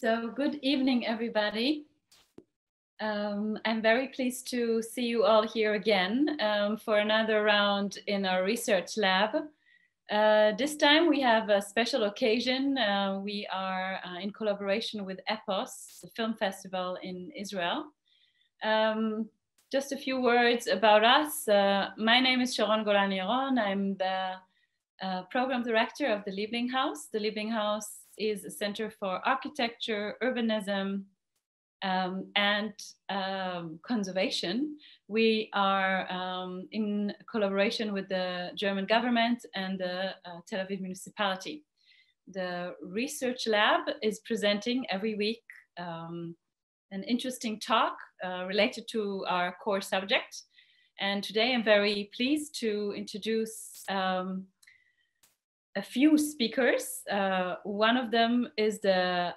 So good evening, everybody. I'm very pleased to see you all here again for another round in our research lab. This time we have a special occasion. We are in collaboration with EPOS, the film festival in Israel. Just a few words about us. My name is Sharon Golan-Yaron. I'm the program director of the Liebling House. The Liebling House is a center for architecture, urbanism, and conservation. We are in collaboration with the German government and the Tel Aviv municipality. The research lab is presenting every week an interesting talk related to our core subject. And today I'm very pleased to introduce a few speakers. One of them is the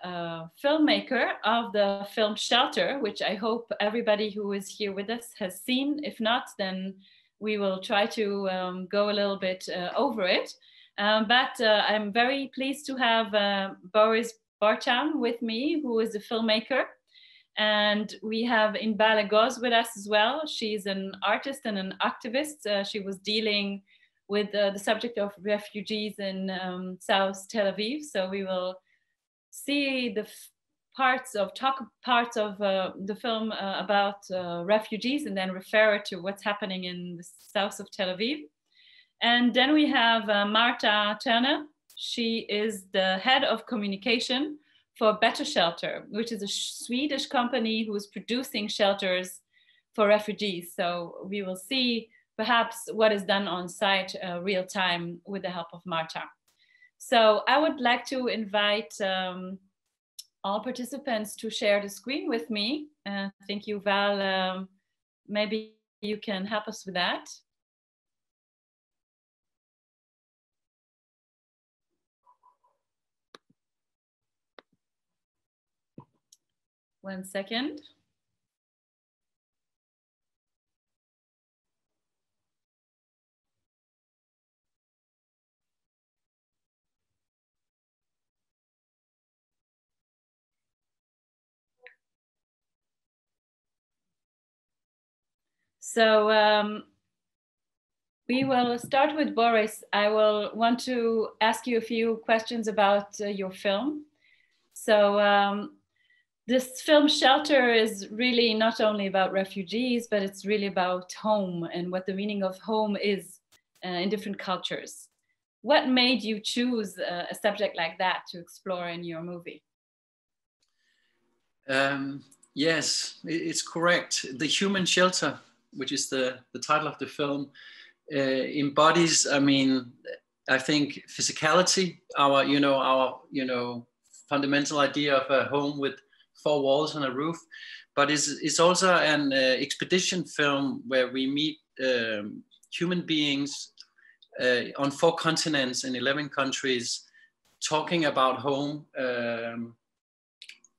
filmmaker of the film Shelter, which I hope everybody who is here with us has seen. If not, then we will try to go a little bit over it. But I'm very pleased to have Boris Bartam with me, who is a filmmaker. And we have Inbal Egoz with us as well. She's an artist and an activist. She was dealing with the subject of refugees in South Tel Aviv. So we will see the parts of the film about refugees and then refer to what's happening in the south of Tel Aviv. And then we have Marta Turner. She is the head of communication for Better Shelter, which is a Swedish company who is producing shelters for refugees. So we will see perhaps what is done on site real time with the help of Marta. So I would like to invite all participants to share the screen with me. Thank you, Val. Maybe you can help us with that. One second. So we will start with Boris. I will want to ask you a few questions about your film. So this film Shelter is really not only about refugees, but it's really about home and what the meaning of home is in different cultures. What made you choose a subject like that to explore in your movie? Yes, it's correct. The human shelter, which is the title of the film, embodies, I think physicality, our fundamental idea of a home with 4 walls and a roof, but it's also an expedition film where we meet human beings on 4 continents in 11 countries, talking about home,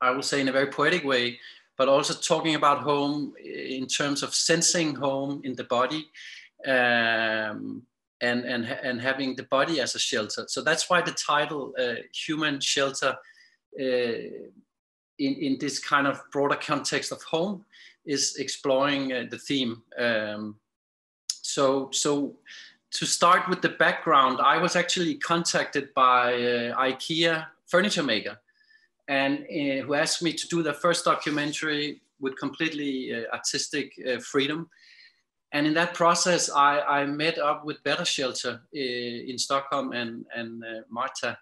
I would say in a very poetic way, but also talking about home in terms of sensing home in the body and having the body as a shelter. So that's why the title, Human Shelter, in this kind of broader context of home, is exploring the theme. So to start with the background, I was actually contacted by IKEA furniture maker, and who asked me to do the first documentary with completely artistic freedom. And in that process, I met up with Better Shelter in Stockholm and Marta.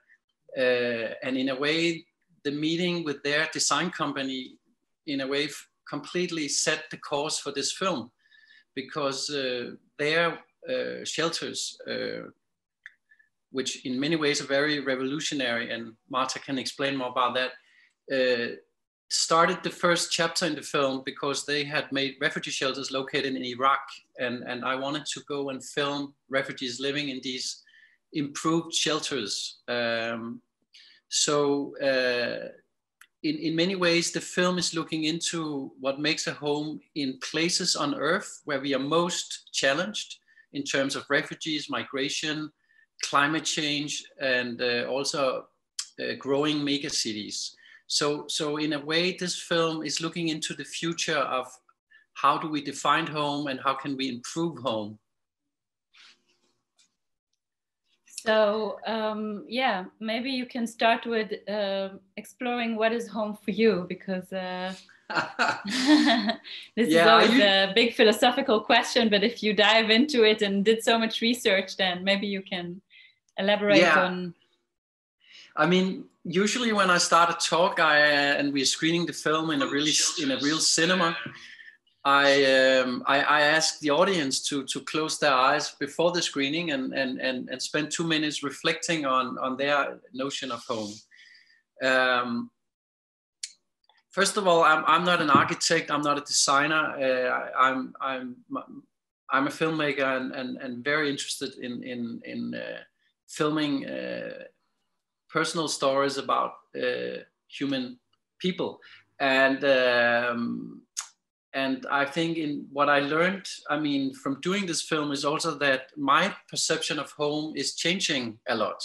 And in a way, the meeting with their design company, in a way, completely set the course for this film, because their shelters, which in many ways are very revolutionary, and Marta can explain more about that, started the first chapter in the film because they had made refugee shelters located in Iraq. And I wanted to go and film refugees living in these improved shelters. So in many ways, the film is looking into what makes a home in places on Earth where we are most challenged in terms of refugees, migration, climate change, and also growing mega cities. So in a way, this film is looking into the future of how do we define home and how can we improve home. So yeah, maybe you can start with exploring what is home for you, because this is always a big philosophical question, but if you dive into it and did so much research, then maybe you can elaborate on. I mean, usually when I start a talk and we're screening the film in a real cinema, I ask the audience to close their eyes before the screening and spend 2 minutes reflecting on their notion of home. First of all, I'm not an architect. I'm not a designer. I'm a filmmaker and very interested in filming personal stories about human people. And I think in what I learned, I mean, from doing this film is also that my perception of home is changing a lot.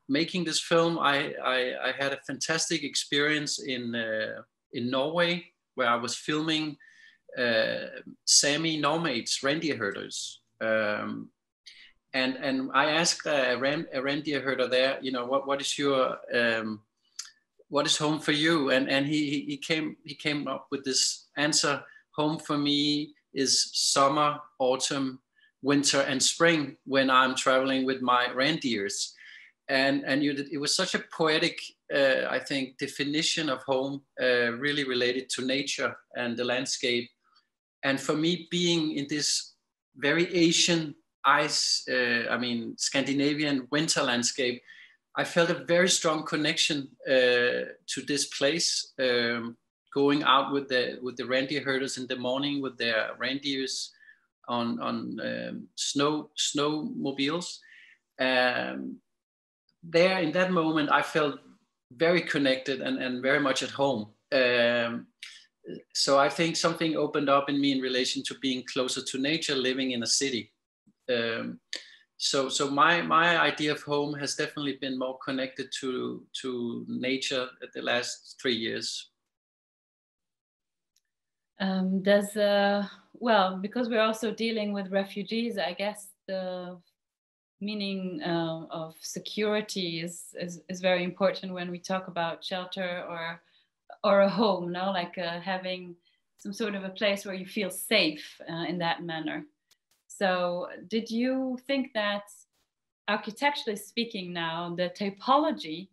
Making this film, I had a fantastic experience in Norway, where I was filming Sami nomads, reindeer herders. And I asked a reindeer herder there, you know, what is your what is home for you? And he came up with this answer: home for me is summer, autumn, winter, and spring when I'm traveling with my reindeers. And it was such a poetic, I think, definition of home, really related to nature and the landscape. And for me, being in this very Asian Scandinavian winter landscape, I felt a very strong connection to this place. Going out with the reindeer herders in the morning with their reindeers on snowmobiles. There in that moment, I felt very connected and very much at home. So I think something opened up in me in relation to being closer to nature, living in a city. So my idea of home has definitely been more connected to nature at the last 3 years. Well, because we're also dealing with refugees, I guess the meaning of security is very important when we talk about shelter or a home, no? Like having some sort of a place where you feel safe in that manner. So did you think that, architecturally speaking now, the typology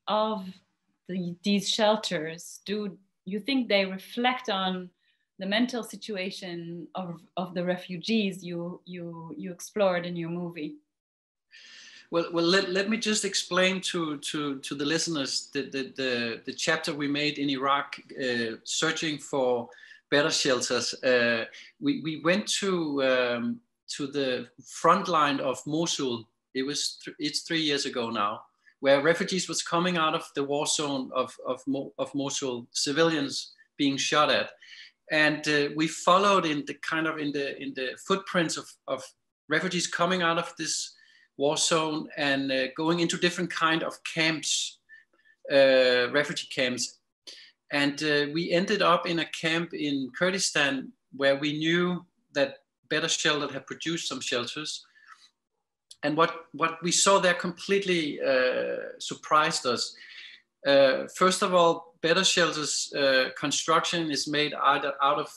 of these shelters, do you think they reflect on the mental situation of the refugees you explored in your movie? Well, let me just explain to the listeners the chapter we made in Iraq, searching for better shelters. We went to the front line of Mosul. It's 3 years ago now, where refugees was coming out of the war zone of Mosul, civilians being shot at, and we followed in the footprints of refugees coming out of this war zone and going into different kind of camps, refugee camps. And we ended up in a camp in Kurdistan where we knew that Better Shelter had produced some shelters. And what we saw there completely surprised us. First of all, Better Shelter's construction is made out of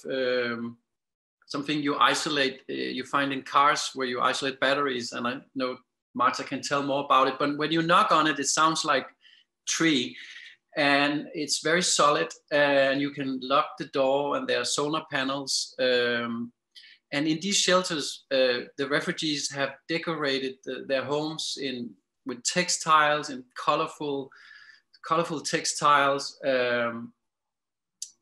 something you isolate, you find in cars where you isolate batteries. And I know Marta can tell more about it, but when you knock on it, it sounds like tree. And it's very solid, and you can lock the door, and there are solar panels. And in these shelters, the refugees have decorated their homes with textiles and colorful textiles.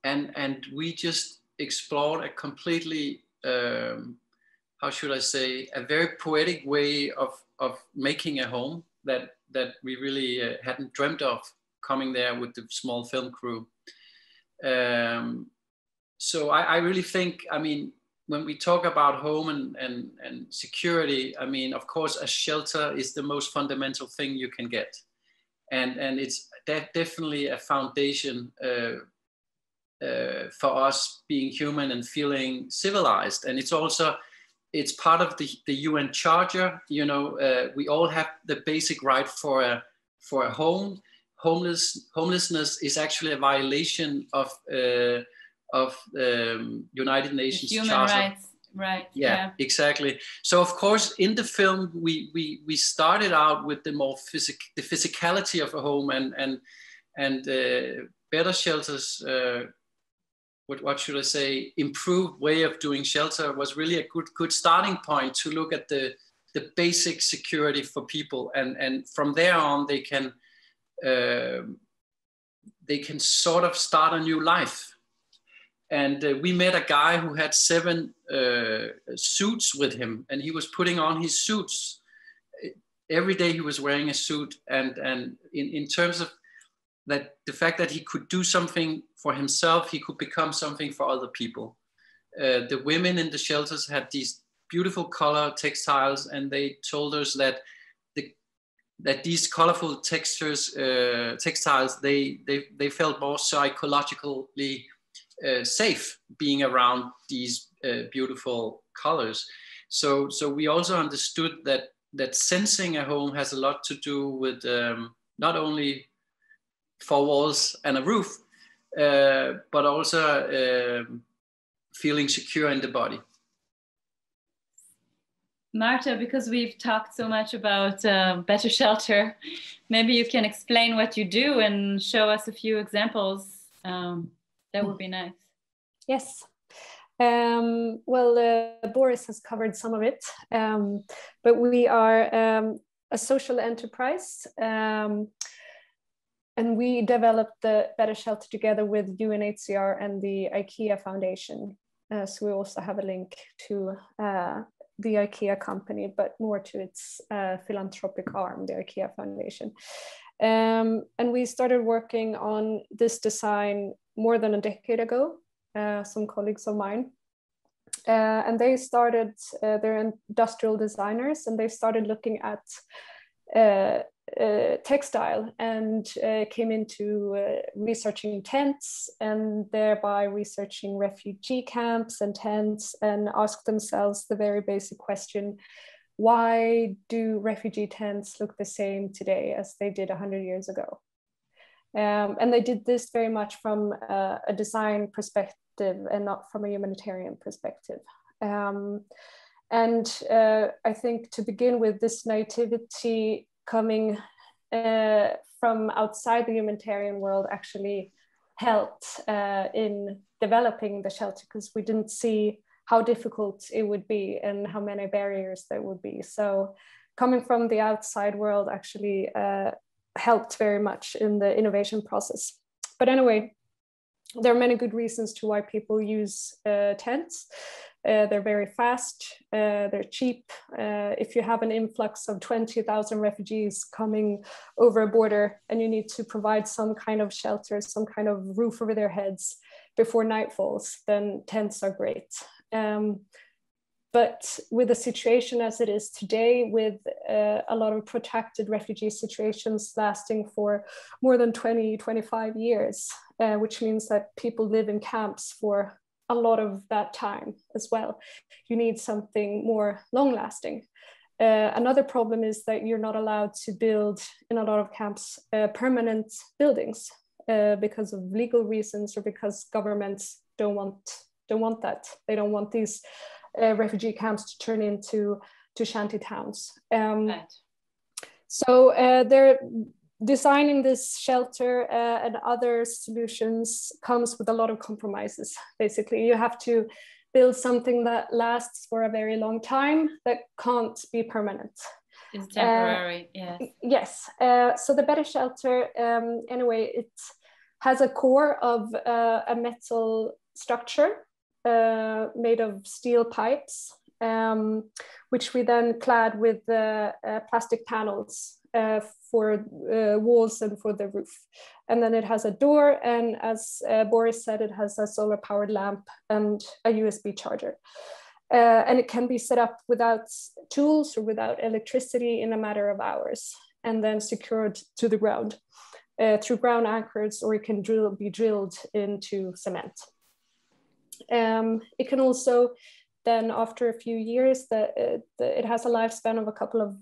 And we just explored a completely, how should I say, a very poetic way of making a home that we really hadn't dreamt of coming there with the small film crew. So I really think, I mean, when we talk about home and security, I mean, of course, a shelter is the most fundamental thing you can get. and it's definitely a foundation for us being human and feeling civilized. And it's part of the UN Charter. You know, we all have the basic right for a home. Homelessness is actually a violation of United Nations Human Charter. rights, right? Yeah, exactly. So of course, in the film, we started out with the more the physicality of a home, and better shelters. What should I say? Improved way of doing shelter was really a good starting point to look at the basic security for people, and from there on they can sort of start a new life. And we met a guy who had 7 suits with him, and he was putting on his suits every day. He was wearing a suit, and in terms of that, the fact that he could do something for himself, he could become something for other people. The women in the shelters had these beautiful color textiles, and they told us that these colorful textiles, they felt more psychologically safe being around these beautiful colors. So we also understood that sensing a home has a lot to do with not only 4 walls and a roof, but also feeling secure in the body. Marta, because we've talked so much about better shelter, maybe you can explain what you do and show us a few examples. That would be nice. Yes. Well, Boris has covered some of it, but we are a social enterprise, and we developed the Better Shelter together with UNHCR and the IKEA Foundation. So we also have a link to the IKEA company, but more to its philanthropic arm, the IKEA Foundation. And we started working on this design more than a decade ago, some colleagues of mine. And they started, they're industrial designers, and they started looking at textile and came into researching tents, and thereby researching refugee camps and tents, and asked themselves the very basic question: why do refugee tents look the same today as they did 100 years ago? And they did this very much from a design perspective and not from a humanitarian perspective. And I think to begin with, this naivety coming from outside the humanitarian world actually helped in developing the shelter, because we didn't see how difficult it would be and how many barriers there would be. So coming from the outside world actually helped very much in the innovation process. But anyway, there are many good reasons to why people use tents. They're very fast, they're cheap. If you have an influx of 20,000 refugees coming over a border and you need to provide some kind of shelter, some kind of roof over their heads before night falls, then tents are great. But with the situation as it is today, with a lot of protracted refugee situations lasting for more than 20, 25 years, which means that people live in camps for a lot of that time as well, you need something more long-lasting. Another problem is that you're not allowed to build, in a lot of camps, permanent buildings because of legal reasons, or because governments don't want that. They don't want these refugee camps to turn into shanty towns. Right. So they're designing this shelter and other solutions comes with a lot of compromises. Basically, you have to build something that lasts for a very long time, that can't be permanent. It's temporary, yes. Yes. So the Better Shelter, anyway, it has a core of a metal structure made of steel pipes, which we then clad with plastic panels for walls and for the roof. And then it has a door, and as Boris said, it has a solar powered lamp and a USB charger. And it can be set up without tools or without electricity in a matter of hours. and then secured to the ground through ground anchors, or it can be drilled into cement. It can also then, after a few years, it has a lifespan of a couple of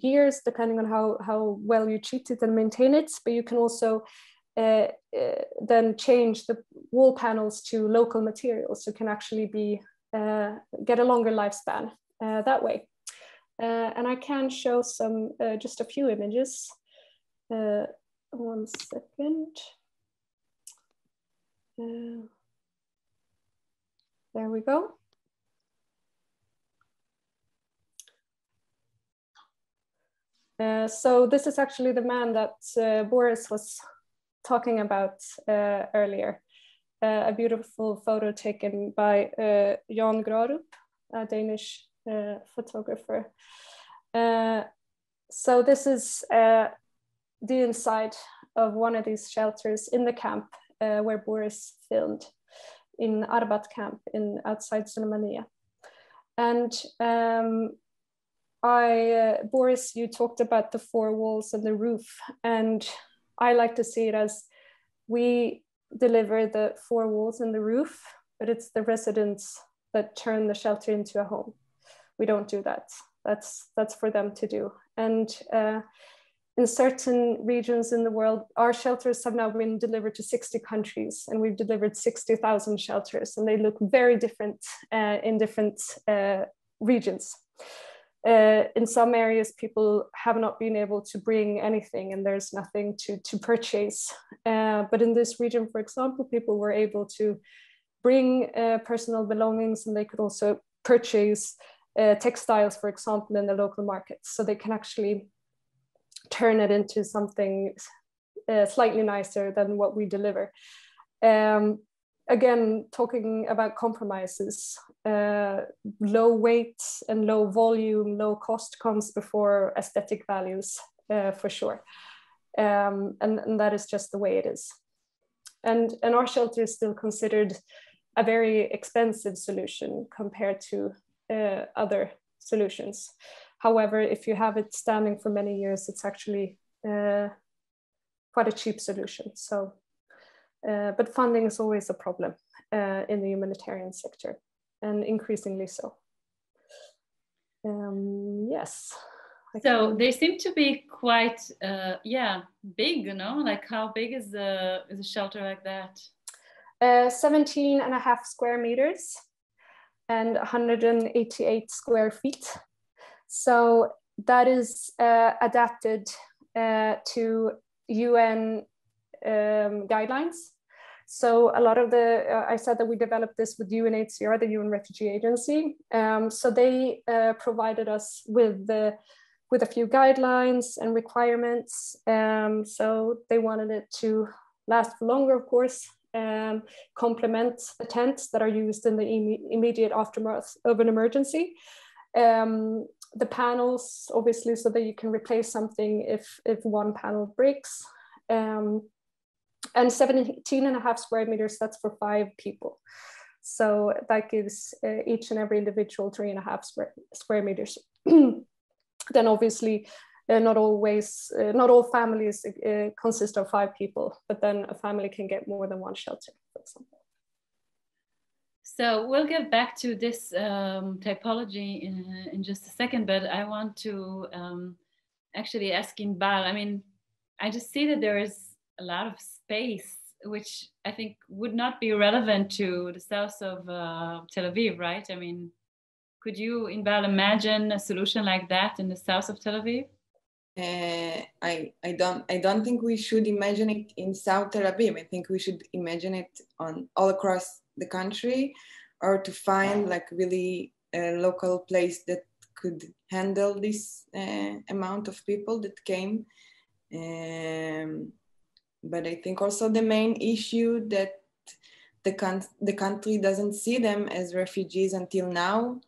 years, depending on how well you treat it and maintain it. But you can also then change the wall panels to local materials, so it can actually get a longer lifespan that way. And I can show just a few images. 1 second. There we go. So this is actually the man that Boris was talking about earlier. A beautiful photo taken by Jan Grarup, a Danish photographer. So this is the inside of one of these shelters in the camp where Boris filmed, in Arba camp outside Sulemania. And Boris, you talked about the 4 walls and the roof, and I like to see it as we deliver the 4 walls and the roof, but it's the residents that turn the shelter into a home. We don't do that. That's for them to do. And in certain regions in the world, our shelters have now been delivered to 60 countries, and we've delivered 60,000 shelters, and they look very different in different regions. In some areas, people have not been able to bring anything, and there's nothing to purchase. But in this region, for example, people were able to bring personal belongings, and they could also purchase textiles, for example, in the local markets. So they can actually turn it into something slightly nicer than what we deliver. Again, talking about compromises, low weight and low volume, low cost comes before aesthetic values, for sure. And that is just the way it is. And our shelter is still considered a very expensive solution compared to other solutions. However, if you have it standing for many years, it's actually quite a cheap solution. So, but funding is always a problem in the humanitarian sector, and increasingly so. Yes. So they seem to be quite, big, you know? Like, how big is a shelter like that? 17.5 square meters and 188 square feet. So that is adapted to UN guidelines. So a lot of I said that we developed this with UNHCR, the UN Refugee Agency. So they provided us with a few guidelines and requirements. So they wanted it to last for longer, of course, complement the tents that are used in the immediate aftermath of an emergency. The panels, obviously, so that you can replace something if one panel breaks. And 17.5 square meters, that's for 5 people. So that gives each and every individual 3.5 square meters. Then obviously, not all families consist of 5 people, but then a family can get more than one shelter, for example. So we'll get back to this typology in just a second, but I want to actually ask Inbal. I mean, I just see that there is a lot of space, which I think would not be relevant to the south of Tel Aviv, right? I mean, could you, Inbal, imagine a solution like that in the south of Tel Aviv? I don't think we should imagine it in South Tel Aviv. I think we should imagine it all across the country, or to find like really a local place that could handle this amount of people that came. But I think also the main issue that the country doesn't see them as refugees until now.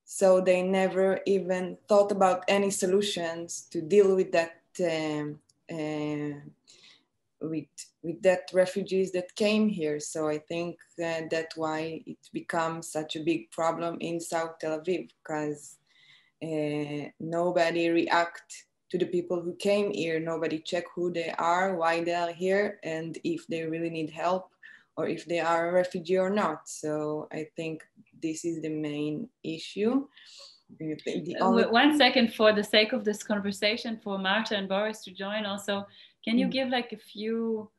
So they never even thought about any solutions to deal with that, with that refugees that came here. So I think that's why it becomes such a big problem in South Tel Aviv, because nobody react to the people who came here. Nobody checked who they are, why they are here, and if they really need help, or if they are a refugee or not. So I think this is the main issue. One second, for the sake of this conversation, for Marta and Boris to join also, can you give like a few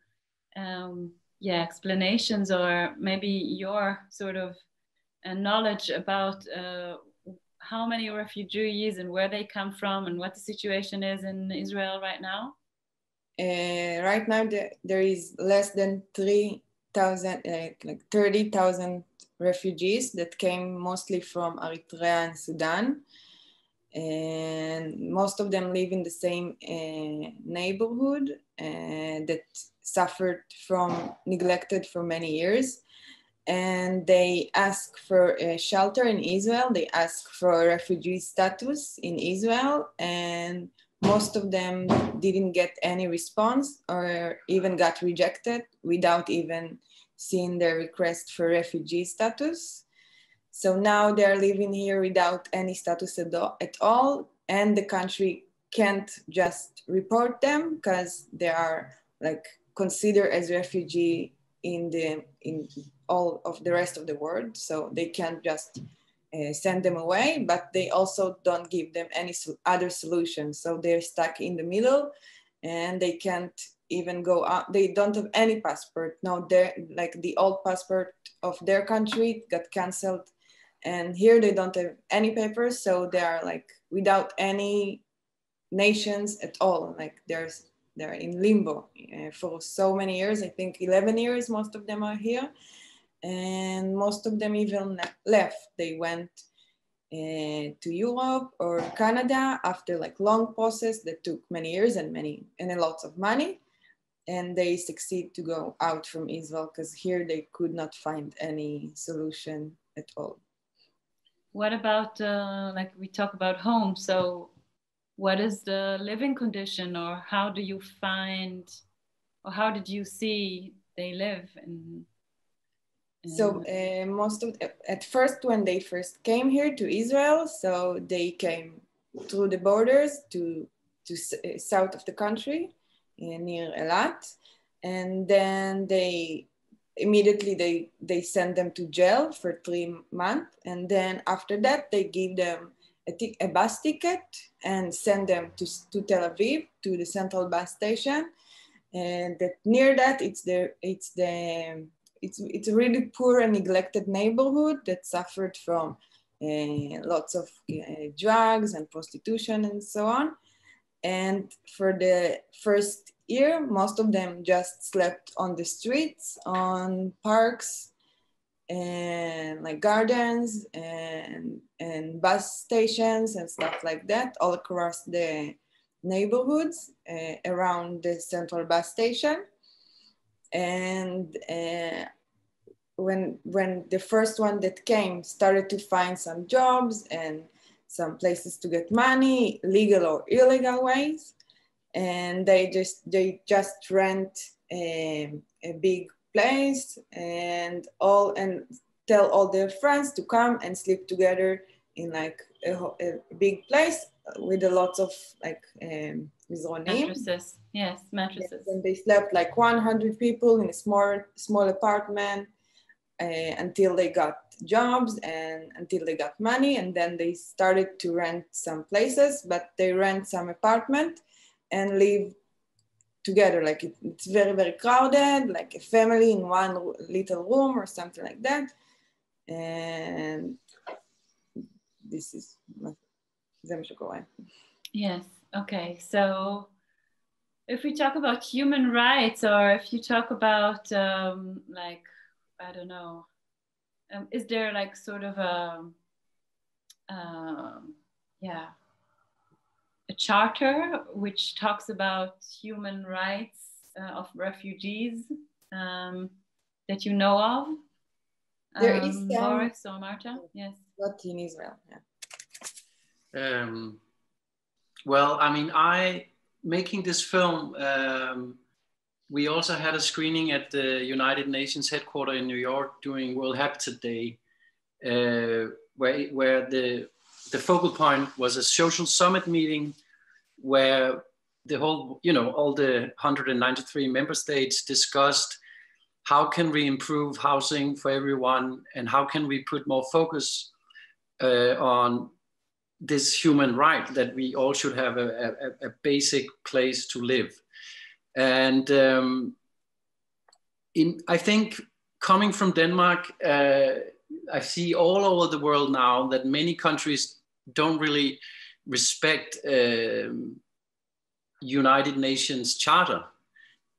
explanations, or maybe your sort of knowledge about how many refugees and where they come from and what the situation is in Israel right now? Right now there is less than 30,000 refugees that came mostly from Eritrea and Sudan, and most of them live in the same neighborhood that suffered from neglected for many years, and they ask for a shelter in Israel. They ask for refugee status in Israel, and most of them didn't get any response or even got rejected without even seeing their request for refugee status. So now they're living here without any status at all, and the country can't just report them because they are like considered as refugee in all of the rest of the world. So they can't just send them away, but they also don't give them any other solution. So they're stuck in the middle, and they can't even go out. They don't have any passport. Now they're like the old passport of their country got canceled, and here they don't have any papers. So they are like without any nations at all. Like they're in limbo for so many years. I think 11 years, most of them are here. And most of them even left. They went to Europe or Canada after like long process that took many years and a lot of money, and they succeed to go out from Israel because here they could not find any solution at all. What about like we talk about home? So what is the living condition, or how do you find, or how did you see they live in? So at first, when they first came here to Israel, so they came through the borders to south of the country, near Eilat, and then they immediately they send them to jail for 3 months, and then after that they give them a bus ticket and send them to Tel Aviv, to the central bus station, and near that it's a really poor and neglected neighborhood that suffered from lots of drugs and prostitution and so on. And for the first year, most of them just slept on the streets, on parks, and like gardens and bus stations and stuff like that, all across the neighborhoods around the central bus station. And when the first one that came started to find some jobs and some places to get money, legal or illegal ways, and they just rent a big place and tell all their friends to come and sleep together in like a big place with a lot of like mattresses. Yes, mattresses. And they slept like 100 people in a small apartment until they got jobs and until they got money, and then they started to rent some places, but they rent some apartment and live together. Like it's very, very crowded, like a family in one little room or something like that. And this is זה מה שקורה. Yes, okay. So if we talk about human rights, or if you talk about like, I don't know, is there like sort of a charter which talks about human rights of refugees that you know of? There is Boris or Marta? Yes. Not in Israel, yeah. Well, I mean, making this film, we also had a screening at the United Nations headquarters in New York during World Habitat Day, where the focal point was a social summit meeting where the whole, all the 193 member states discussed how can we improve housing for everyone, and how can we put more focus on this human right that we all should have a basic place to live. And I think coming from Denmark, I see all over the world now that many countries don't really respect United Nations Charter,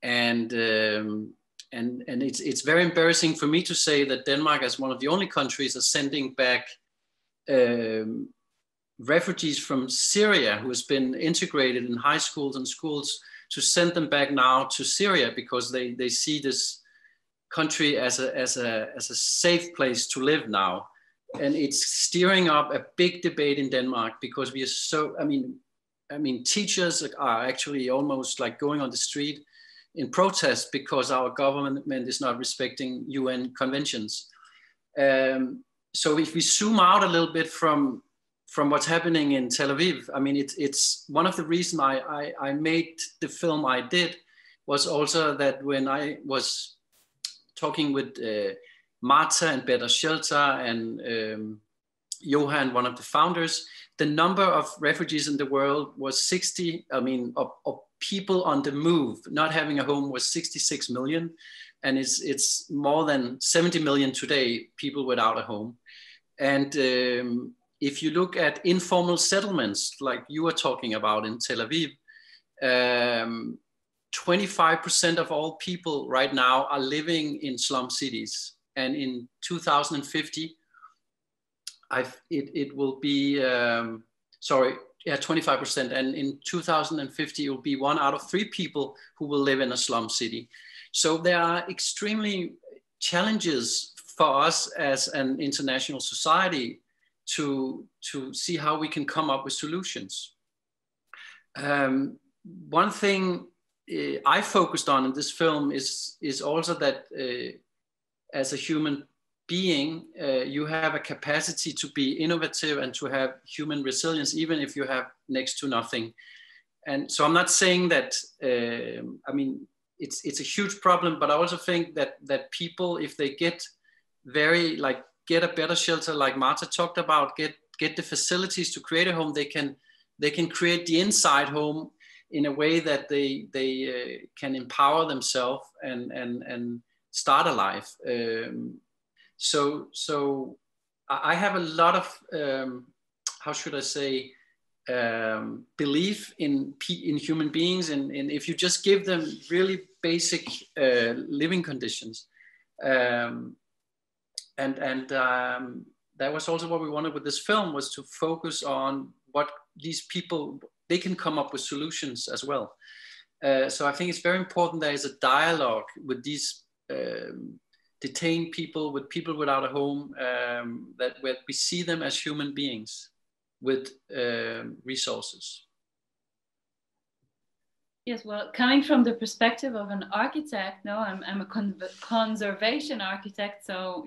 and it's very embarrassing for me to say that Denmark, as one of the only countries, are sending back refugees from Syria who has been integrated in high schools and schools, to send them back now to Syria because they see this country as a safe place to live now. And it's stirring up a big debate in Denmark because we are so, I mean, teachers are actually almost like going on the street in protest because our government is not respecting UN conventions. So if we zoom out a little bit from what's happening in Tel Aviv, I mean, it's one of the reasons I made the film I did was also that when I was talking with Marta and Better Shelter and Johan, one of the founders, the number of refugees in the world was 60, of people on the move, not having a home, was 66 million. And it's more than 70 million today, people without a home. And if you look at informal settlements, like you were talking about in Tel Aviv, 25% of all people right now are living in slum cities. And in 2050, it will be, 25%. And in 2050, it will be 1 out of 3 people who will live in a slum city. So there are extremely challenges for us as an international society to see how we can come up with solutions. One thing I focused on in this film is also that as a human being, you have a capacity to be innovative and to have human resilience, even if you have next to nothing. And so I'm not saying that, it's a huge problem, but I also think that people, if they get a better shelter, like Marta talked about, get the facilities to create a home, they can create the inside home in a way that they can empower themselves and start a life. So I have a lot of, how should I say, belief in human beings, and if you just give them really basic living conditions. And that was also what we wanted with this film, was to focus on what these people, they can come up with solutions as well. So I think it's very important there is a dialogue with these detained people, with people without a home, that where we see them as human beings with resources. Yes, well, coming from the perspective of an architect, no, I'm a conservation architect. So,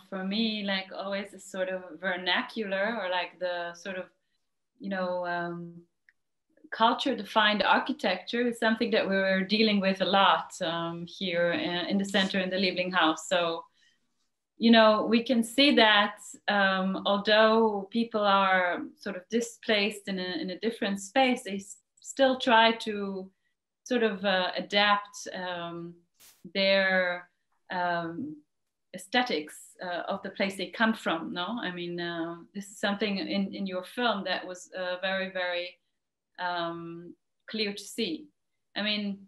for me, like always a sort of vernacular, or like the sort of, culture-defined architecture is something that we're dealing with a lot here in the center, in the Liebling House. So, we can see that although people are sort of displaced in a different space, they still try to sort of adapt their aesthetics of the place they come from. No, I mean, this is something in your film that was very, very clear to see. I mean,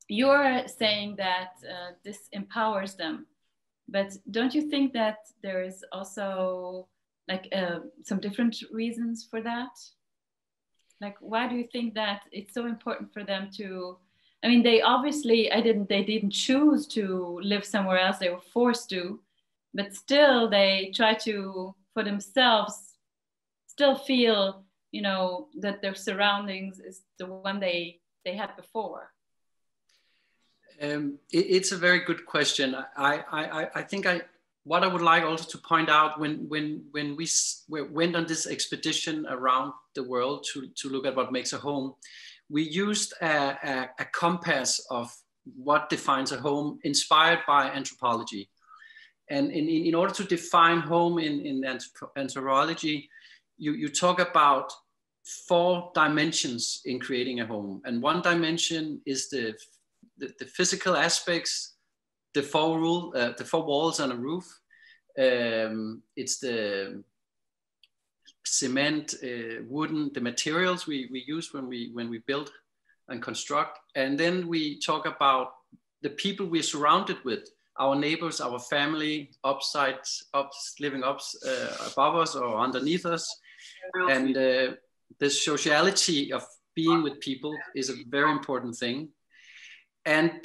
you're saying that this empowers them, but don't you think that there is also like some different reasons for that? Like, why do you think that it's so important for them to, I mean, they obviously, they didn't choose to live somewhere else, they were forced to, but still they try to, for themselves, still feel, that their surroundings is the one they had before. It's a very good question. I think what I would like also to point out, when we went on this expedition around the world to look at what makes a home, we used a compass of what defines a home inspired by anthropology. And in order to define home in anthropology, you talk about 4 dimensions in creating a home. And one dimension is the physical aspects, the 4 walls and a roof. It's the cement, wooden, the materials we use when we build and construct. And then we talk about the people we're surrounded with, our neighbors, our family, living above us or underneath us. And the sociality of being with people is a very important thing. And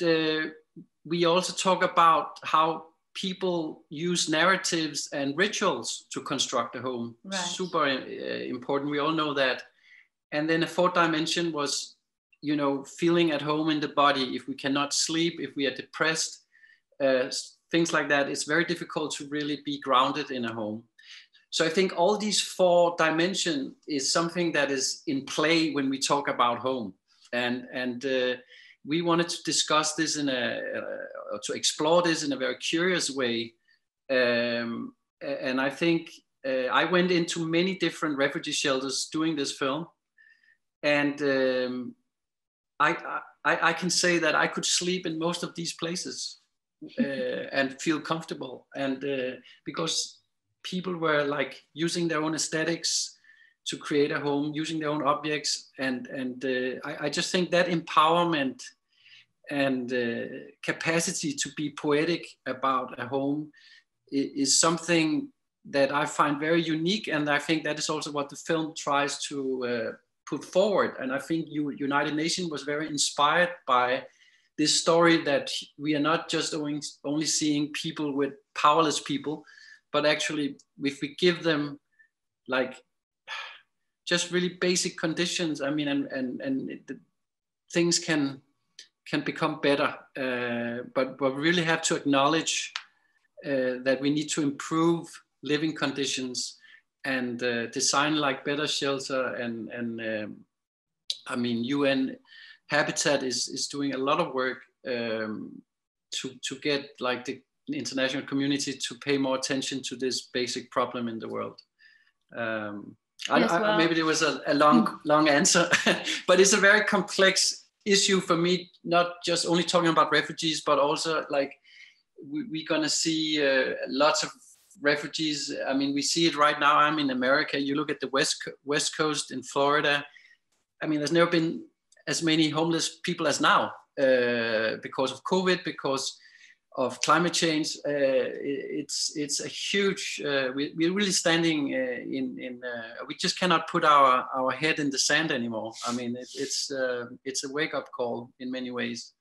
we also talk about how people use narratives and rituals to construct a home. Right. Super important. We all know that. And then a 4th dimension was, you know, feeling at home in the body. If we cannot sleep, if we are depressed, things like that, it's very difficult to really be grounded in a home. So I think all these 4 dimensions is something that is in play when we talk about home. And we wanted to discuss this to explore this in a very curious way. And I think I went into many different refugee shelters doing this film. And I can say that I could sleep in most of these places and feel comfortable. And because people were like using their own aesthetics to create a home, using their own objects. And I just think that empowerment and capacity to be poetic about a home is something that I find very unique. And I think that is also what the film tries to put forward. And I think United Nations was very inspired by this story that we are not just only seeing people with powerless people, but actually if we give them like just really basic conditions, I mean, and things can become better. But we really have to acknowledge that we need to improve living conditions and design like better shelter. And I mean, UN Habitat is doing a lot of work to get like the international community to pay more attention to this basic problem in the world. Maybe there was a long answer, but it's a very complex issue for me, not just only talking about refugees, but also like we're gonna see lots of refugees. I mean, we see it right now. I'm in America. You look at the West Coast in Florida. I mean, there's never been as many homeless people as now because of COVID, because of climate change. It's a huge, we're really standing we just cannot put our head in the sand anymore. I mean, it's a wake-up call in many ways.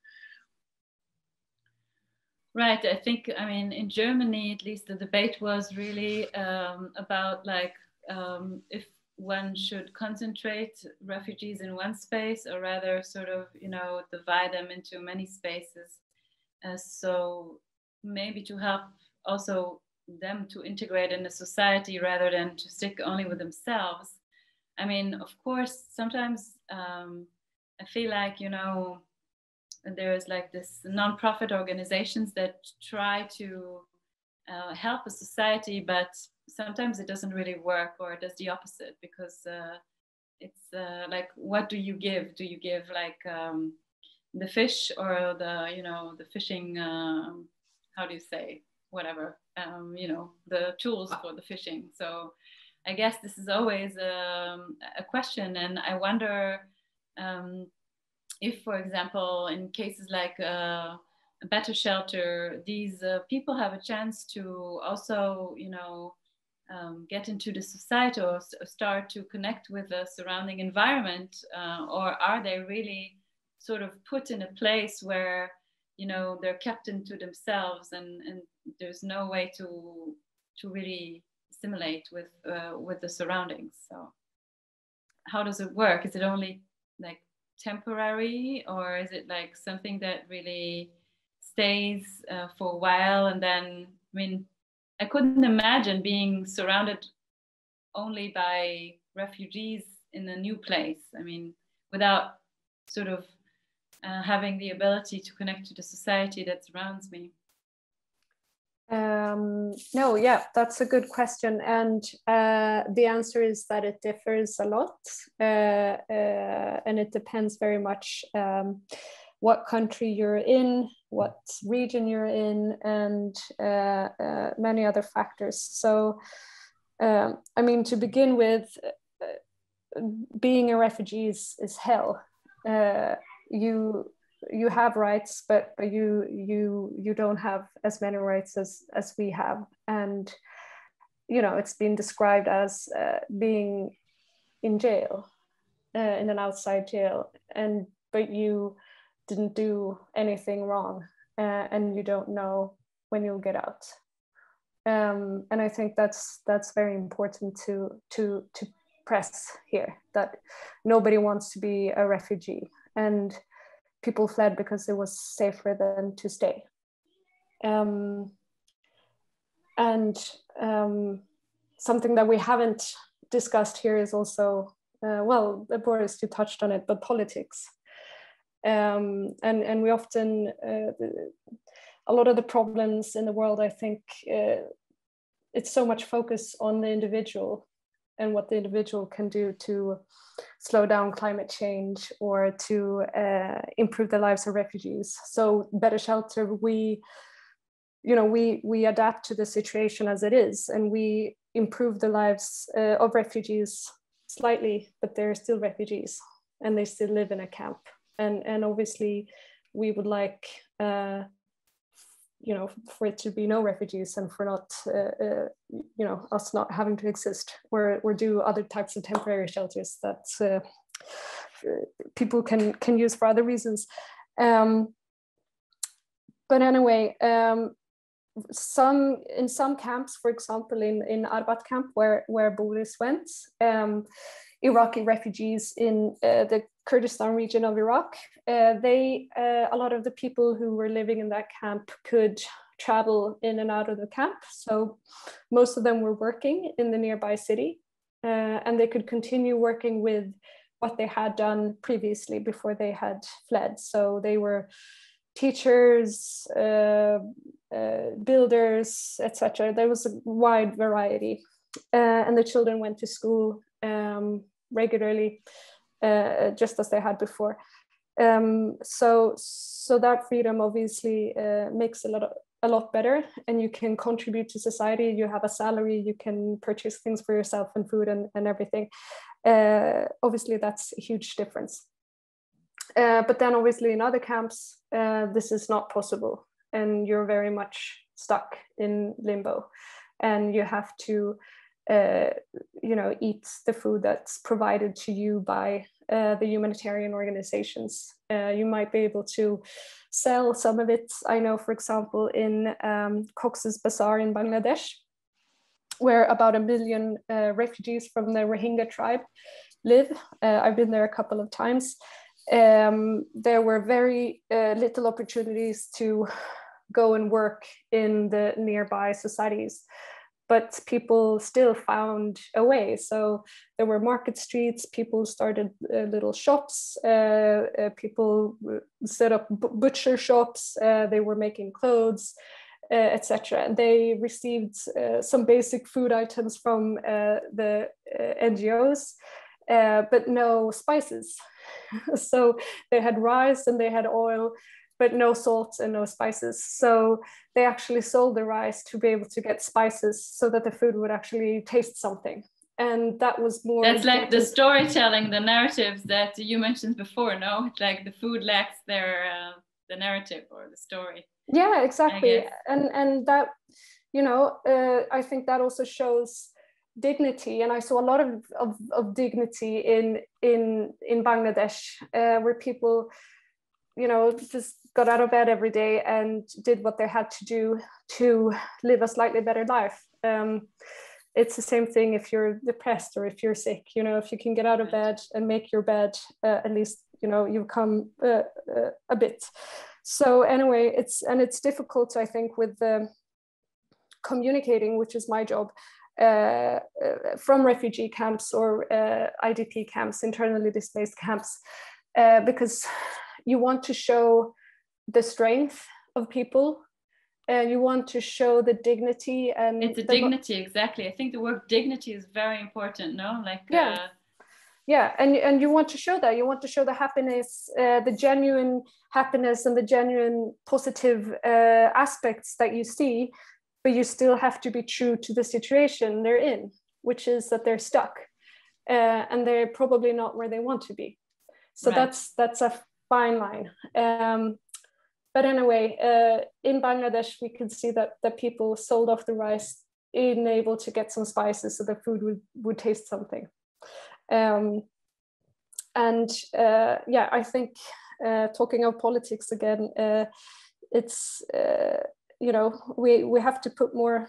Right, I think, I mean, in Germany, at least the debate was really about like, if one should concentrate refugees in one space or rather sort of, you know, divide them into many spaces. So maybe to help also them to integrate in the society rather than to stick only with themselves. I mean, of course, sometimes I feel like, you know, there's like this non-profit organizations that try to help a society, but sometimes it doesn't really work, or it does the opposite, because it's like, what do you give? Do you give like the fish or the, you know, the fishing, how do you say, whatever, you know, the tools for the fishing. So I guess this is always a question. And I wonder if, for example, in cases like a better shelter, these people have a chance to also, you know, get into the society or start to connect with the surrounding environment, or are they really sort of put in a place where, you know, they're kept into themselves and there's no way to really assimilate with the surroundings? So how does it work? Is it only like temporary, or is it like something that really stays for a while? And then, I mean, I couldn't imagine being surrounded only by refugees in a new place. I mean, without sort of having the ability to connect to the society that surrounds me. No, yeah, that's a good question. And the answer is that it differs a lot. And it depends very much what country you're in, what region you're in, and many other factors. So, I mean, to begin with, being a refugee is hell. You have rights, but you don't have as many rights as we have. And, you know, it's been described as being in jail, in an outside jail, but you didn't do anything wrong, and you don't know when you'll get out. And I think that's very important to press here, that nobody wants to be a refugee, and people fled because it was safer than to stay. Something that we haven't discussed here is also, well, Boris, you touched on it, but politics. And we often, a lot of the problems in the world, I think it's so much focus on the individual and what the individual can do to slow down climate change or to improve the lives of refugees. So better shelter, we adapt to the situation as it is, and we improve the lives of refugees slightly, but they're still refugees and they still live in a camp. And obviously we would like, for it to be no refugees and for not, us not having to exist, or do other types of temporary shelters that people can use for other reasons. But anyway, in some camps, for example, in Arba camp, where Boris went, Iraqi refugees in the Kurdistan region of Iraq, a lot of the people who were living in that camp could travel in and out of the camp. So most of them were working in the nearby city, and they could continue working with what they had done previously before they had fled. So they were teachers, builders, etc. There was a wide variety, and the children went to school regularly, just as they had before. So that freedom obviously makes a lot better, and you can contribute to society. You have a salary, you can purchase things for yourself and food and everything. Obviously that's a huge difference. But then obviously in other camps, this is not possible, and you're very much stuck in limbo, and you have to eat the food that's provided to you by the humanitarian organizations. You might be able to sell some of it. I know, for example, in Cox's Bazar in Bangladesh, where about 1 million refugees from the Rohingya tribe live. I've been there a couple of times. There were very little opportunities to go and work in the nearby societies, but people still found a way. So there were market streets, people started little shops, people set up butcher shops, they were making clothes, etc. They received some basic food items from the NGOs, but no spices. So they had rice and they had oil, but no salt and no spices. So they actually sold the rice to be able to get spices so that the food would actually taste something. And that was more... That's like the storytelling, the narratives that you mentioned before, no? It's like the food lacks the narrative or the story. Yeah, exactly. And that, I think that also shows dignity. And I saw a lot of dignity in Bangladesh, where people, just got out of bed every day and did what they had to do to live a slightly better life. It's the same thing if you're depressed or if you're sick, if you can get out of bed and make your bed, at least, you've come a bit. So anyway, it's difficult, I think, with the communicating, which is my job, from refugee camps or IDP camps, internally displaced camps, because you want to show the strength of people. You want to show the dignity, and it's a dignity, exactly. I think the word dignity is very important, no? Like yeah, and you want to show that. You want to show the happiness, the genuine happiness and the genuine positive aspects that you see, but you still have to be true to the situation they're in, which is that they're stuck and they're probably not where they want to be. So right. that's a fine line. But anyway, in Bangladesh, we could see that people sold off the rice, able to get some spices so the food would taste something. I think talking of politics again, it's we have to put more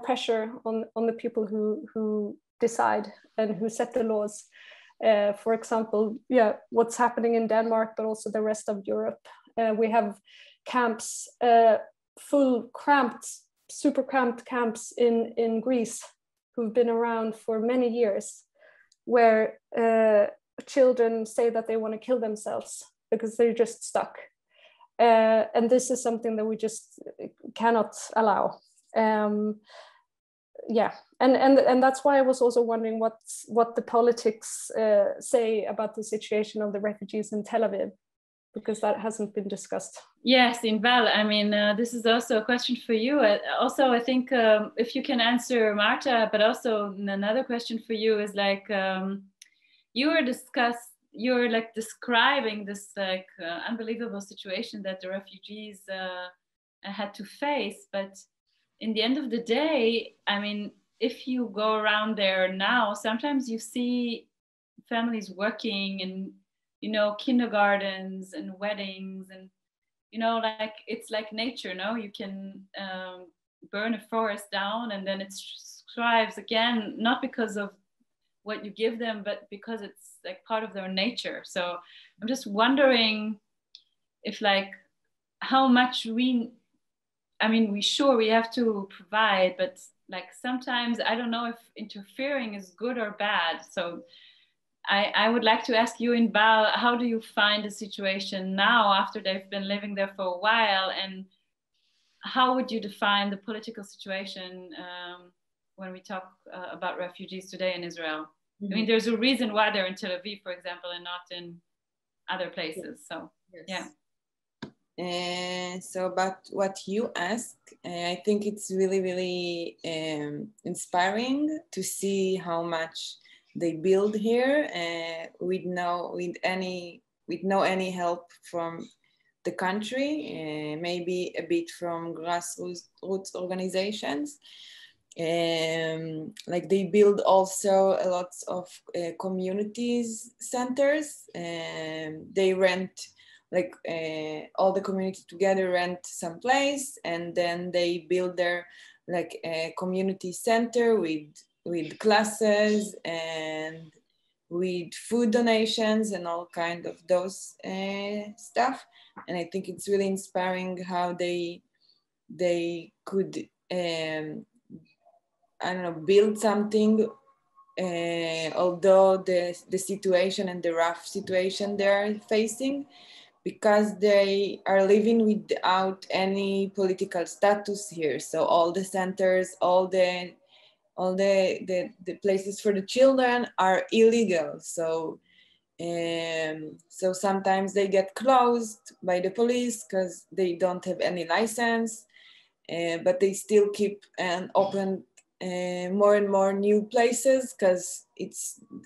pressure on the people who decide and who set the laws. For example, what's happening in Denmark, but also the rest of Europe. We have camps, super cramped camps in Greece who've been around for many years, where children say that they want to kill themselves because they're just stuck. And this is something that we just cannot allow. And that's why I was also wondering what the politics say about the situation of the refugees in Tel Aviv, because that hasn't been discussed. Yes, Inval, I mean, this is also a question for you. Also, I think if you can answer Marta, but also another question for you is like, you were describing this like unbelievable situation that the refugees had to face. But in the end of the day, I mean, if you go around there now, sometimes you see families working in, kindergartens and weddings, and, like it's like nature, no? You can burn a forest down and then it thrives again, not because of what you give them, but because it's like part of their nature. So I'm just wondering if like how much we have to provide, but like sometimes I don't know if interfering is good or bad. So I would like to ask you, Inbal, how do you find the situation now after they've been living there for a while, and how would you define the political situation when we talk about refugees today in Israel? Mm-hmm. I mean, there's a reason why they're in Tel Aviv, for example, and not in other places. So, yes. So about what you asked, I think it's really, really inspiring to see how much they build here with no any help from the country, maybe a bit from grassroots organizations. Like they build also a lot of communities centers, and they rent like all the community together rent some place, and then they build their like a community center with classes and with food donations and all kind of those stuff. And I think it's really inspiring how they could build something, although the situation and the rough situation they're facing, because they are living without any political status here. So all the centers, all the places for the children are illegal. So sometimes they get closed by the police because they don't have any license, but they still keep and open more and more new places because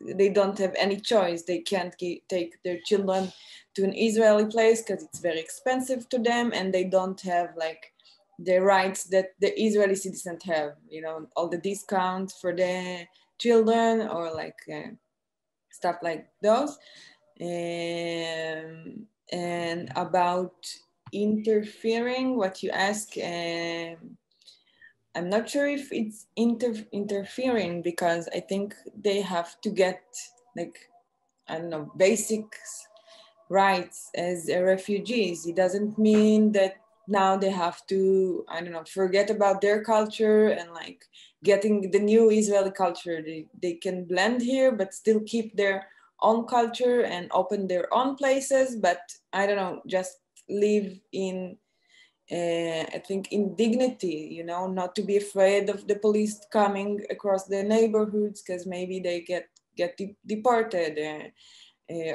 they don't have any choice. They can't take their children to an Israeli place because it's very expensive to them, and they don't have like the rights that the Israeli citizens have, all the discounts for the children or like stuff like those. And about interfering, what you ask, I'm not sure if it's interfering, because I think they have to get basic rights as refugees. It doesn't mean that now they have to, I don't know, forget about their culture and like getting the new Israeli culture. They can blend here, but still keep their own culture and open their own places. But I don't know, just live in, I think, in dignity, you know, not to be afraid of the police coming across the neighborhoods because maybe they get deported.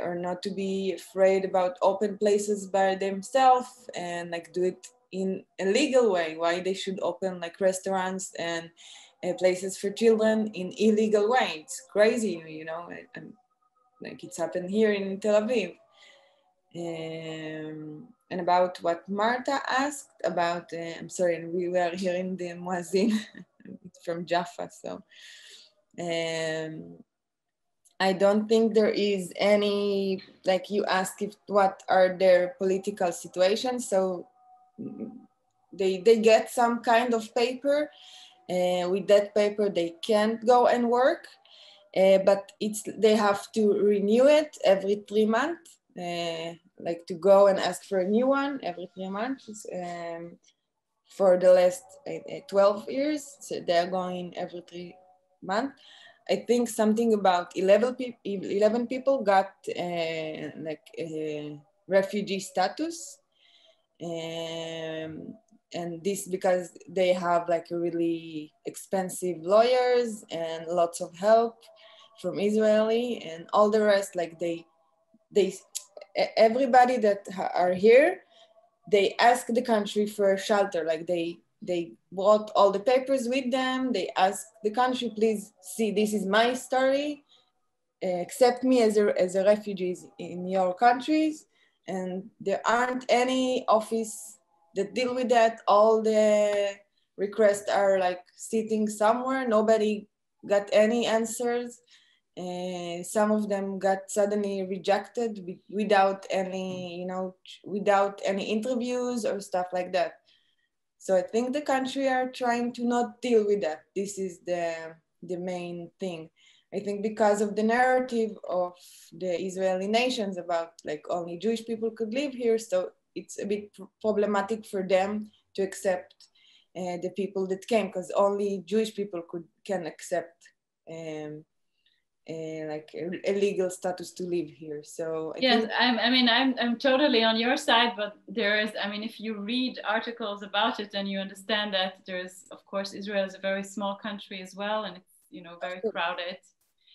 Or not to be afraid about open places by themselves and like do it in a legal way. Why they should open like restaurants and places for children in illegal way? It's crazy, you know, and like it's happened here in Tel Aviv. And about what Marta asked about, I'm sorry, and we were hearing the muazzin from Jaffa, so. I don't think there is any, like you asked if what are their political situations. So they get some kind of paper. With that paper, they can't go and work, but they have to renew it every 3 months, like to go and ask for a new one every 3 months. For the last 12 years, so they're going every 3 months. I think something about 11 people got refugee status. And this because they have like really expensive lawyers and lots of help from Israeli, and all the rest, like everybody that are here, they ask the country for a shelter, like they brought all the papers with them. They asked the country, please see, this is my story. Accept me as a refugee in your countries. And there aren't any office that deal with that. All the requests are like sitting somewhere. Nobody got any answers. Some of them got suddenly rejected without any, you know, without any interviews or stuff like that. So I think the country are trying to not deal with that. This is the main thing. I think because of the narrative of the Israeli nations about like only Jewish people could live here, so it's a bit problematic for them to accept the people that came, because only Jewish people can accept like a legal status to live here. So I yes, think I'm totally on your side, but there is, I mean, if you read articles about it, then you understand that there's, of course, Israel is a very small country as well, and it's, you know, very crowded.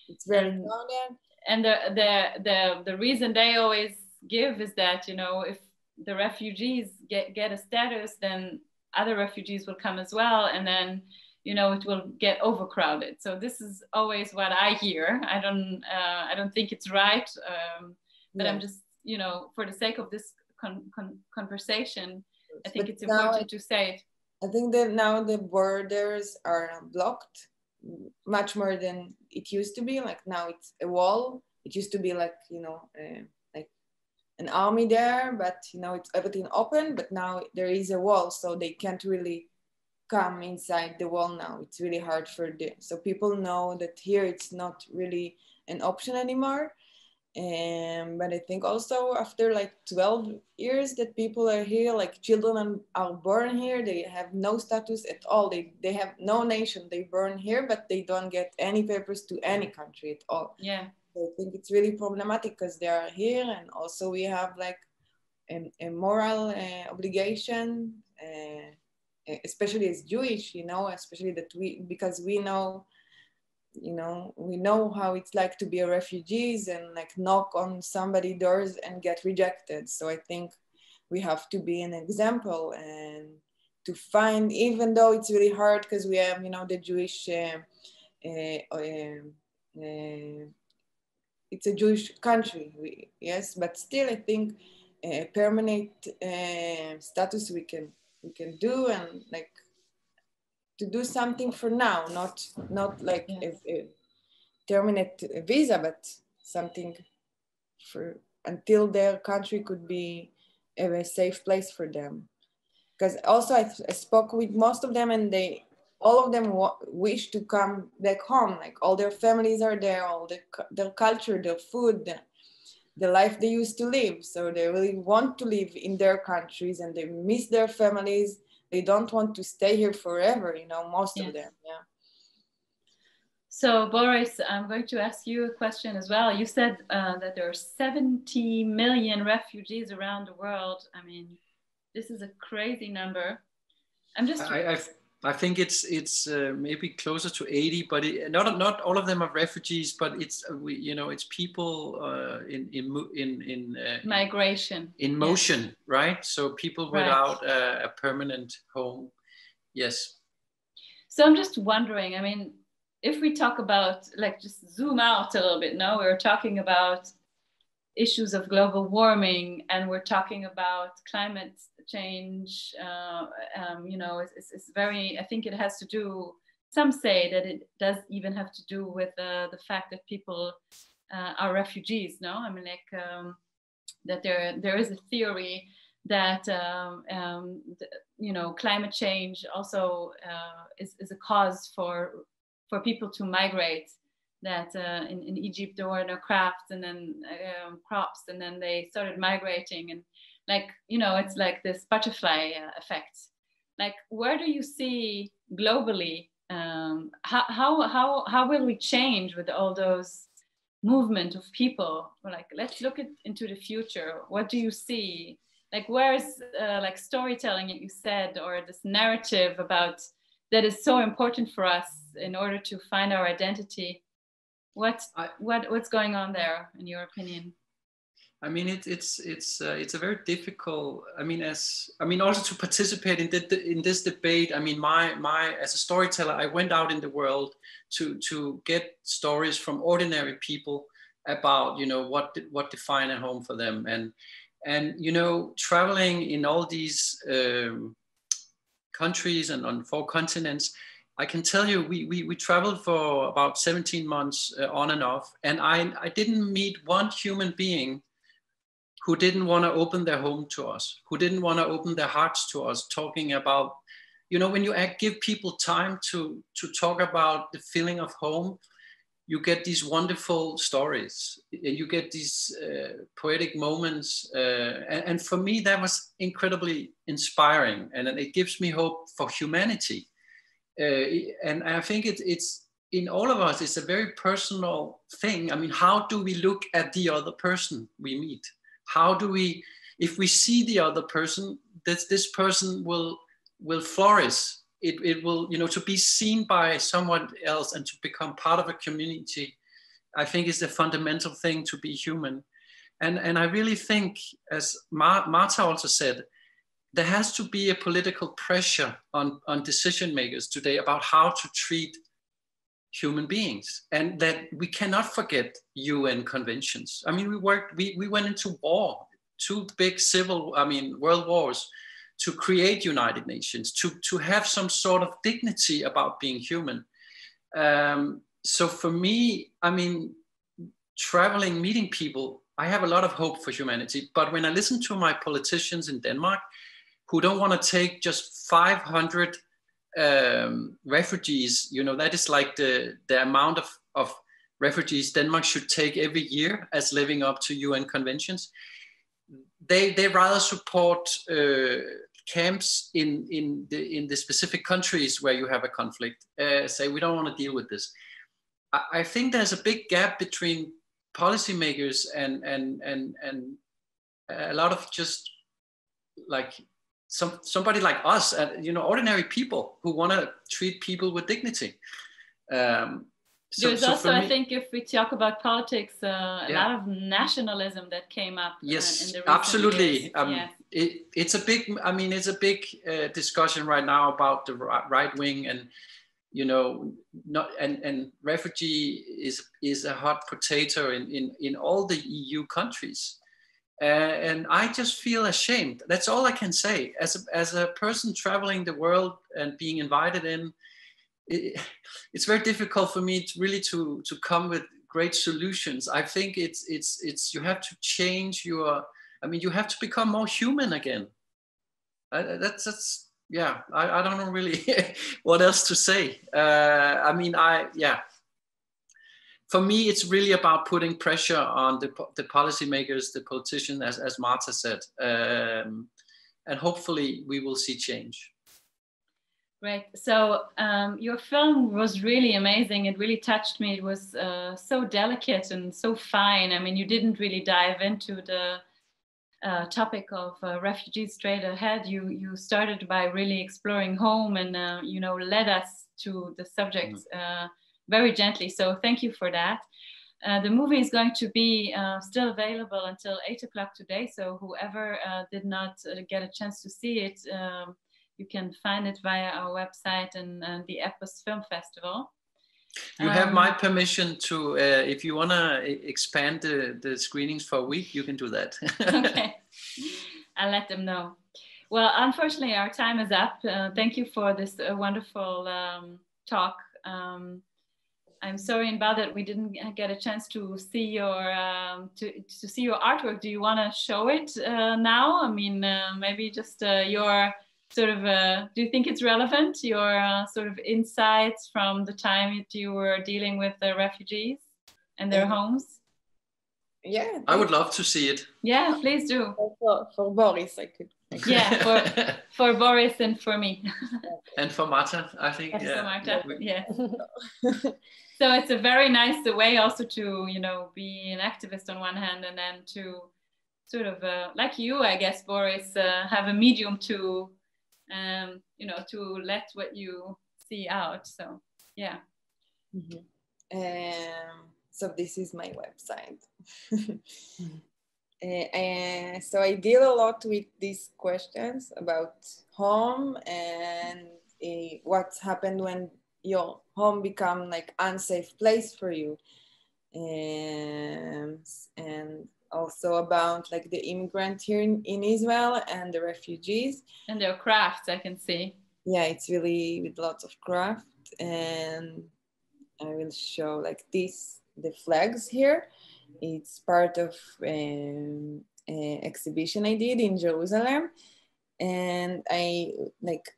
It's very crowded. And the reason they always give is that, you know, if the refugees get a status, then other refugees will come as well, and then, you know, it will get overcrowded. So this is always what I hear. I don't think it's right, but I'm just, you know, for the sake of this conversation, I think it's important to say it. I think that now the borders are blocked much more than it used to be. Like now it's a wall. It used to be like, you know, like an army there, but you know, it's everything open, but now there is a wall, so they can't really come inside the wall now. It's really hard for them. So people know that here it's not really an option anymore. But I think also after like 12 years that people are here, like children are born here, they have no status at all. They have no nation, they born here, but they don't get any papers to any country at all. Yeah. So I think it's really problematic because they are here, and also we have like a moral obligation, especially as Jewish, you know, especially that because we know, you know, we know how it's like to be a refugees and like knock on somebody's doors and get rejected. So I think we have to be an example and to find, even though it's really hard because we have, you know, the Jewish, it's a Jewish country, yes, but still I think permanent status we can do, and like to do something for now, not like a terminate visa, but something for until their country could be a safe place for them. Because also I spoke with most of them, and all of them wish to come back home. Like all their families are there, all their culture, their food, the life they used to live. So they really want to live in their countries and they miss their families. They don't want to stay here forever, you know, most of them. Yeah. So Boris, I'm going to ask you a question as well. You said that there are 70 million refugees around the world. I mean, this is a crazy number. I'm just... I think it's maybe closer to 80, but not all of them are refugees, but it's it's people in migration, in motion, right? So people without a permanent home. Yes. So I'm just wondering, I mean, if we talk about, like, just zoom out a little bit, no, we're talking about issues of global warming, and we're talking about climate change. It's very, I think it has to do, some say that it does even have to do with the fact that people are refugees, no? I mean, like, that there is a theory that, climate change also is a cause for people to migrate, that in Egypt there were no crafts and then crops, and then they started migrating, and like, it's like this butterfly effect. Like, where do you see globally, how will we change with all those movement of people? Like, let's look into the future. What do you see? Like, where's like storytelling that you said, or this narrative about that is so important for us in order to find our identity? What's going on there, in your opinion? I mean, it's a very difficult. I mean, also to participate in this debate. I mean, my as a storyteller, I went out in the world to get stories from ordinary people about what define a home for them, and traveling in all these countries and on 4 continents. I can tell you, we traveled for about 17 months on and off, and I didn't meet one human being who didn't want to open their home to us, who didn't want to open their hearts to us, talking about, when you give people time to talk about the feeling of home, you get these wonderful stories, and you get these poetic moments. And for me, that was incredibly inspiring, and it gives me hope for humanity. And I think it's in all of us, it's a very personal thing. I mean, how do we look at the other person we meet? How do we, if we see the other person, this person will flourish. It will, to be seen by someone else and to become part of a community, I think is the fundamental thing to be human. And I really think, as Marta also said, there has to be a political pressure on decision makers today about how to treat human beings, and that we cannot forget UN conventions. I mean, we went into war, 2 big world wars, to create United Nations, to have some sort of dignity about being human. So for me, I mean, traveling, meeting people, I have a lot of hope for humanity. But when I listen to my politicians in Denmark, who don't want to take just 500 refugees, that is like the amount of refugees Denmark should take every year as living up to UN conventions. They rather support camps in the specific countries where you have a conflict. Say, we don't want to deal with this. I think there's a big gap between policymakers and a lot of just like somebody like us, ordinary people who want to treat people with dignity. There's also, I think, if we talk about politics, a lot of nationalism that came up. Yes, in the absolutely. Years. It's a big discussion right now about the right wing, and and refugee is a hot potato in all the EU countries. And I just feel ashamed. That's all I can say. As a person traveling the world and being invited in, it's very difficult for me to come with great solutions. I think it's you have to change you have to become more human again. I don't know really what else to say. for me, it's really about putting pressure on the policymakers, the politicians, as Marta said, and hopefully we will see change. Right. So your film was really amazing. It really touched me. It was so delicate and so fine. I mean, you didn't really dive into the topic of refugees straight ahead. You started by really exploring home and, led us to the subject very gently. So thank you for that. The movie is going to be still available until 8 o'clock today. So whoever did not get a chance to see it, you can find it via our website and the Epos Film Festival. You have my permission to, if you want to expand the screenings for a week, you can do that. Okay, I'll let them know. Well, unfortunately, our time is up. Thank you for this wonderful talk. I'm sorry about that we didn't get a chance to see your to see your artwork. Do you want to show it now? I mean, maybe just your sort of, do you think it's relevant, your sort of insights from the time that you were dealing with the refugees and their homes? Yeah. I would love to see it. Yeah, please do. For Boris, I could. Yeah, for Boris and for me. And for Marta, I think. Yes, yeah. for Marta, yeah. So it's a very nice way also to, be an activist on one hand, and then to sort of, like you, I guess, Boris, have a medium to, to let what you see out. So, yeah. So this is my website. So I deal a lot with these questions about home and what's happened when your home become like unsafe place for you, and also about like the immigrant here in Israel and the refugees. And their crafts, I can see. Yeah, it's really with lots of craft, and I will show like this, the flags here. It's part of an exhibition I did in Jerusalem, and I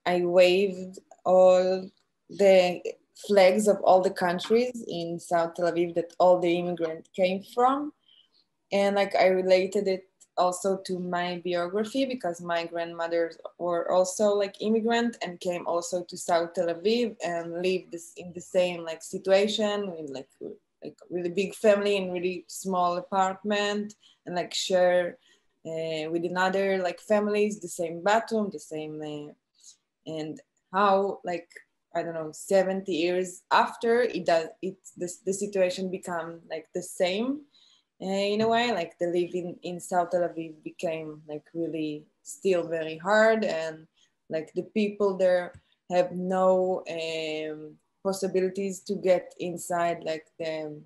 waved all the flags of all the countries in South Tel Aviv that all the immigrants came from. And like I related it also to my biography, because my grandmothers were also like immigrant and came also to South Tel Aviv and lived in the same like situation with like really big family in really small apartment, and like share with another like families the same bathroom, the same and how like I don't know 70 years after the situation become like the same in a way, like the living in South Tel Aviv became like really still very hard, and like the people there have no possibilities to get inside like the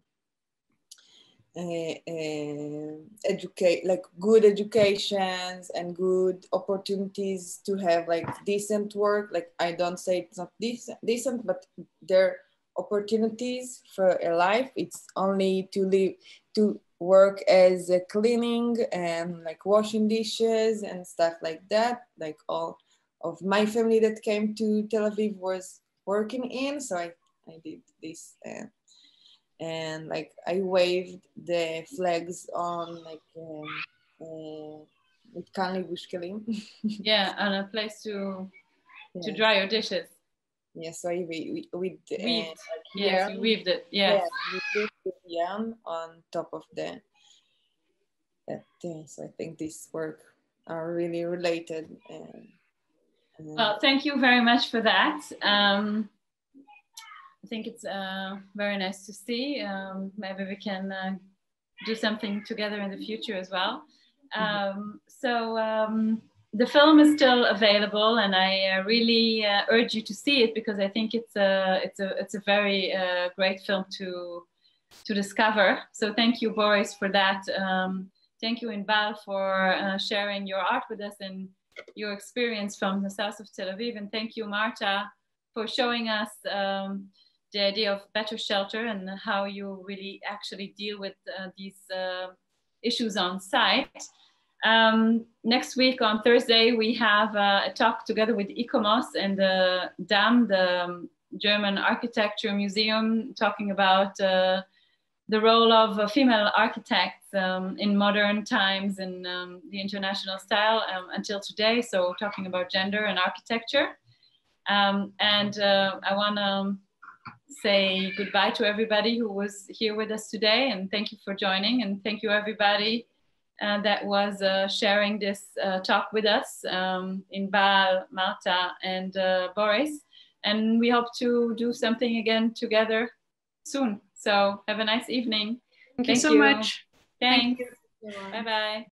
good educations and good opportunities to have like decent work. Like I don't say it's not decent, but their opportunities for a life, it's only to work as a cleaning and like washing dishes and stuff like that. Like all of my family that came to Tel Aviv was working in, so I did this. And like I waved the flags on like with Kanli Bushkelim. Yeah, and a place to dry your dishes. Yes, so we yes, you weaved it. Yes. Yeah, we put the yarn on top of that thing. So I think this work are really related. Well, thank you very much for that. I think it's very nice to see. Maybe we can do something together in the future as well. The film is still available, and I really urge you to see it, because I think it's a very great film to discover. So thank you, Boris, for that. Thank you, Inbal, for sharing your art with us and your experience from the south of Tel Aviv. And thank you, Marta, for showing us the idea of better shelter and how you really actually deal with these issues on site. Next week on Thursday, we have a talk together with ICOMOS and the DAM, the German Architecture Museum, talking about the role of female architects in modern times in the international style until today. So talking about gender and architecture. And I want to say goodbye to everybody who was here with us today, and thank you for joining, and thank you everybody that was sharing this talk with us, Inbal, Marta, and Boris. And we hope to do something again together soon. So have a nice evening. Thank you so much. Thanks. Bye-bye.